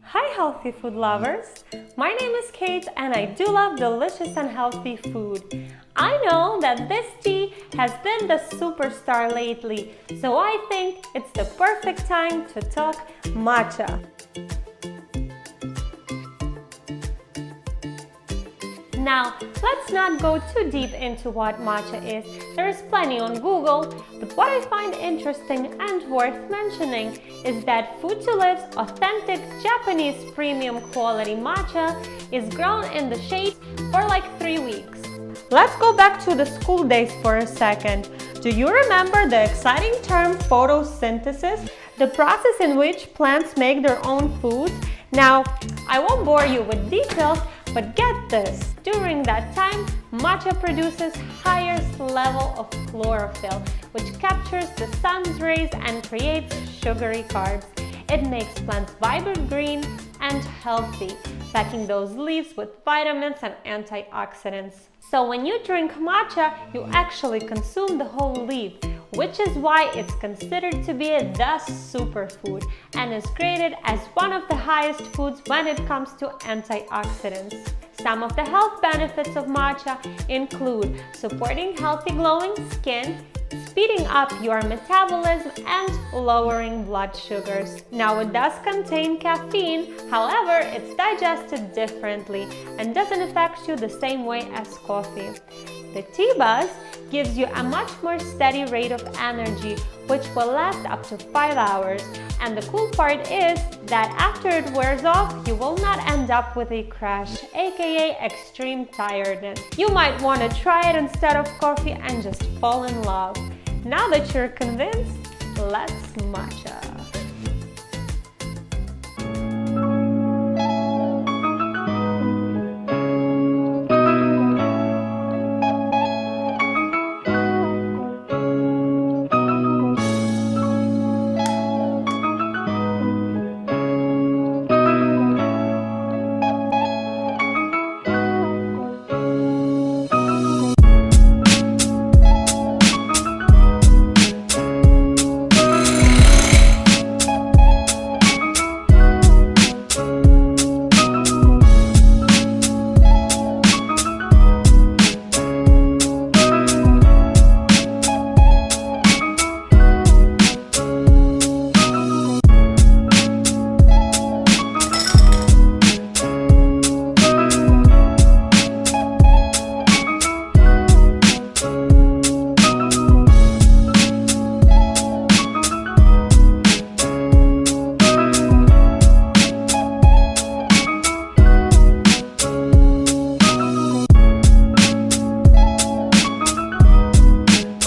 Hi healthy food lovers! My name is Kate and I do love delicious and healthy food. I know that this tea has been the superstar lately, so I think it's the perfect time to talk matcha. Now, let's not go too deep into what matcha is. There is plenty on Google, but what I find interesting and worth mentioning is that foodtolive's authentic Japanese premium quality matcha is grown in the shade for like 3 weeks. Let's go back to the school days for a second. Do you remember the exciting term photosynthesis, the process in which plants make their own foods? Now, I won't bore you with details, but get this, during that time, matcha produces highest level of chlorophyll, which captures the sun's rays and creates sugary carbs. It makes plants vibrant green and healthy, packing those leaves with vitamins and antioxidants. So when you drink matcha, you actually consume the whole leaf, which is why it's considered to be the superfood and is graded as one of the highest foods when it comes to antioxidants. Some of the health benefits of matcha include supporting healthy glowing skin, speeding up your metabolism, and lowering blood sugars. Now it does contain caffeine, however, it's digested differently and doesn't affect you the same way as coffee. The tea buzz gives you a much more steady rate of energy, which will last up to 5 hours. And the cool part is that after it wears off, you will not end up with a crash, aka extreme tiredness. You might want to try it instead of coffee and just fall in love. Now that you're convinced, let's matcha.